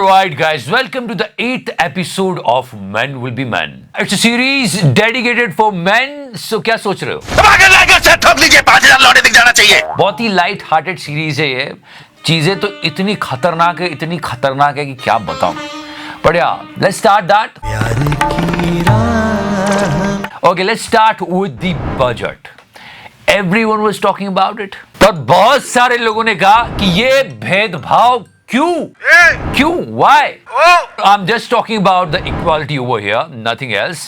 Alright guys, welcome to the 8th episode of Men Will Be Men. It's a series dedicated for men. So क्या सोच रहे हो? ठोक लीजिए, 5,000 लौटे दिख जाना चाहिए। बहुत ही लाइट हार्टेड सीरीज है ये। चीजें तो इतनी खतरनाक है कि क्या बताऊं। But yeah, let's start that. Okay, let's start with the budget. Everyone was talking about it. पर बहुत सारे लोगों ने कहा कि ये भेदभाव क्यों? Why? I'm just talking about the equality over here, nothing else.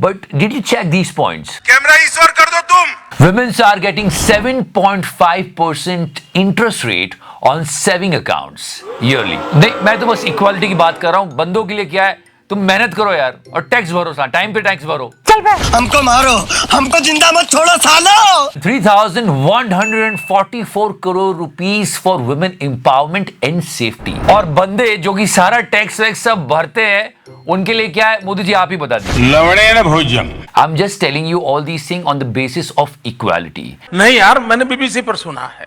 But did you check these points? Camera ईश्वर कर दो तुम। Women are getting 7.5% interest rate on saving accounts yearly. नहीं, मैं तो बस इक्वालिटी की बात कर रहा हूँ। बंदों के लिए क्या है? तुम मेहनत करो यार और टैक्स भरो, टाइम पे टैक्स भरो। हमको मारो, हमको जिंदा मत छोड़ो सालो। 3,144 crore rupees for women empowerment and safety. और बंदे जो कि सारा टैक्स वैक्स सब भरते हैं, उनके लिए क्या है? मोदी जी आप ही बता दीजिए। लवड़े न भोजन। I'm just telling you all these things on the basis of equality. नहीं यार, मैंने बीबीसी पर सुना है।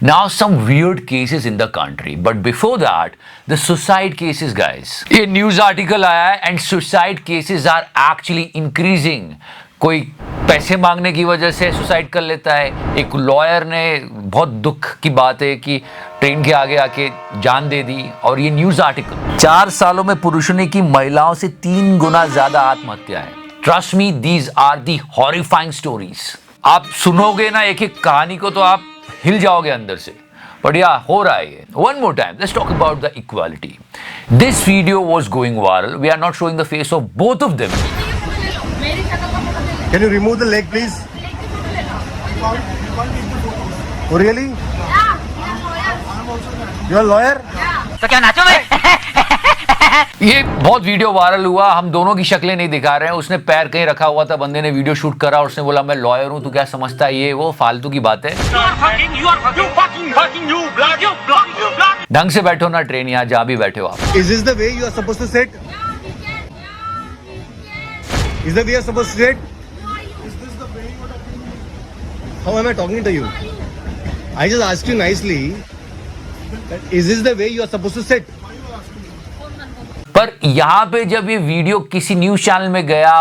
Now some weird cases in the country, but before that, the suicide cases, guys. ये news article आया है and suicide cases are actually increasing. कोई पैसे मांगने की वजह से सुसाइड कर लेता है। एक लॉयर ने, बहुत दुख की बात है कि ट्रेन के आगे आके जान दे दी। और ये न्यूज आर्टिकल 4 सालों में पुरुषों ने की महिलाओं से 3 गुना ज्यादा आत्महत्याएं। Trust me, these are the horrifying stories. आप सुनोगे ना एक एक कहानी को तो आप हिल जाओगे अंदर से। But yeah, हो रहा है ये। One more time, let's talk about the equality. This video was going viral. We are not showing the face of both of them. Can you remove the leg, please? Oh, really? You are a lawyer? तो क्या नाचो भाई? ये बहुत video viral हुआ। हम दोनों की शक्लें नहीं दिखा रहे हैं। उसने पैर कहीं रखा हुआ था, बंदे ने वीडियो शूट करा और उसने बोला मैं लॉयर हूं, तू क्या समझता है? ये वो फालतू की बात है। ढंग से बैठो ना, ट्रेन यहाँ जहाँ भी बैठे हो आप। Is this the way you are supposed to sit? Is the way you are supposed to sit? How am I talking to you? I just asked you nicely. Is this the way you are supposed to sit? पर यहाँ पे जब ये video किसी news channel में गया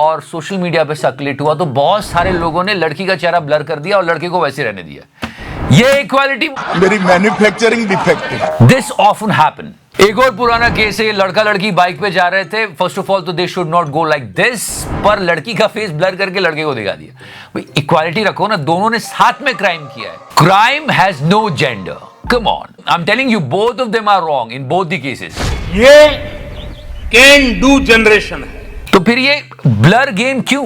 और social media पे सर्कुलेट हुआ तो बहुत सारे लोगों ने लड़की का चेहरा ब्लर कर दिया और लड़के को वैसे रहने दिया। ये इक्वालिटी मेरी मैन्युफैक्चरिंग डिफेक्ट है। This often happen. एक और पुराना केस है, लड़का लड़की बाइक पे जा रहे थे। फर्स्ट ऑफ ऑल तो they should not go like this, पर लड़की का फेस ब्लर करके लड़के को दिखा दिया। भाई इक्वालिटी रखो ना, दोनों ने साथ में क्राइम किया है। Crime has no gender. Come on, I'm telling you, both of them are wrong in both the cases. ये कैन डू जनरेशन है। तो फिर ये ब्लर गेम क्यों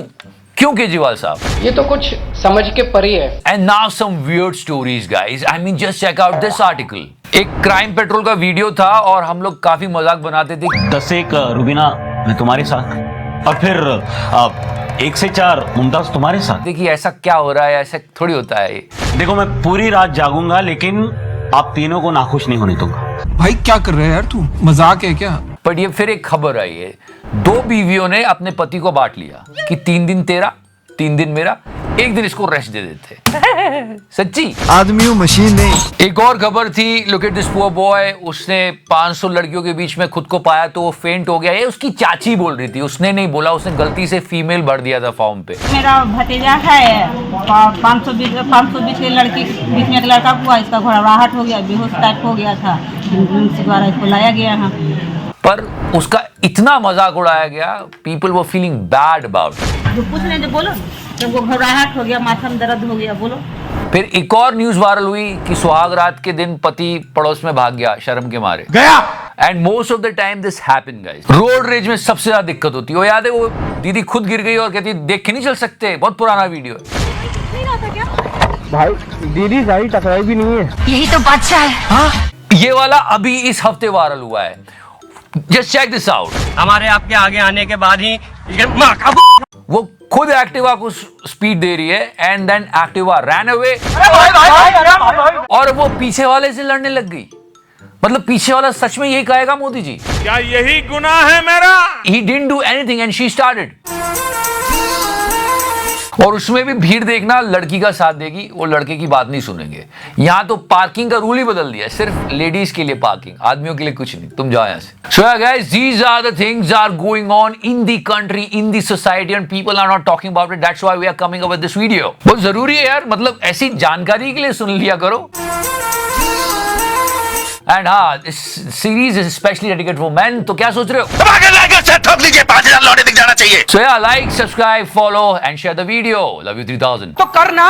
केजरीवाल साहब? ये तो कुछ समझ के परे है। And now some weird stories, guys. I mean, just check out this article. एक क्राइम पेट्रोल का वीडियो था और हम लोग काफी मजाक बनाते थे। 10 से 1 रुबीना मैं तुम्हारे साथ, और फिर 1 से 4 मुमताज तुम्हारे साथ। देखिए ऐसा क्या हो रहा है, ऐसा थोड़ी होता है। देखो मैं पूरी रात जागूंगा लेकिन आप तीनों को नाखुश नहीं होने दूंगा। भाई क्या कर रहे हैं यार, तू मजाक है क्या? पर ये फिर एक खबर आई है, 2 बीवियों ने अपने पति को बांट लिया कि 3 दिन तेरा, 3 दिन मेरा, 1 दिन इसको रेस्ट दे देते। सच्ची आदमी हूँ, मशीन नहीं। एक और खबर थी, look at this poor boy. उसने 500 लड़कियों के बीच में खुद को पाया तो वो फेंट हो गया। ये उसकी चाची बोल रही थी, उसने नहीं बोला, उसने गलती से फीमेल भर दिया था फॉर्म पे। मेरा भतीजा है, 520 के लड़की बीच में एक लड़का हुआ, इसका घबराहट हो गया, बेहोश टाइप हो गया था, द्वारा इसको लाया गया है। पर उसका इतना मजाक उड़ाया गया, people were feeling bad about. जो पूछने जो बोलो, जब वो घबराहट हो गया, माथा में दर्द हो गया, बोलो। फिर एक और न्यूज वायरल हुई कि सुहाग रात के दिन पति पड़ोस में भाग गया शर्म के मारे गया। And most of the time this happen guys. Road rage में सबसे ज्यादा दिक्कत होती है। वो याद है, वो दीदी खुद गिर गई और कहती देख के नहीं चल सकते। बहुत पुराना वीडियो है भाई, दीदी गाड़ी टकराई भी नहीं है। यही तो बादशाह है। हाँ? ये वाला अभी इस हफ्ते वायरल हुआ है। Just check this out. हमारे आपके आगे आने के बाद ही वो खुद एक्टिवा को स्पीड दे रही है and then Activa ran away और वो पीछे वाले से लड़ने लग गई। मतलब पीछे वाला सच में यही कहेगा मोदी जी? क्या यही गुनाह है मेरा? He didn't do anything and she started. और उसमें भी भीड़ देखना, लड़की का साथ देगी, वो लड़के की बात नहीं सुनेंगे। यहां तो पार्किंग का रूल ही बदल दिया है, सिर्फ लेडीज के लिए पार्किंग, आदमियों के लिए कुछ नहीं। तुम जाओ यहां से। So guys, these are the things are going on in the country, in the society, and people are not talking about it. That's why we are coming up with this video. बहुत जरूरी है यार, मतलब ऐसी जानकारी के लिए सुन लिया करो। एंड हाँ, इस series is specially dedicated for main. तो क्या सोच रहे हो? ठोक लीजिए, 5000 लौटे दिख जाना चाहिए। So yeah, like, subscribe, follow and share the video. Love you 3000. तो करना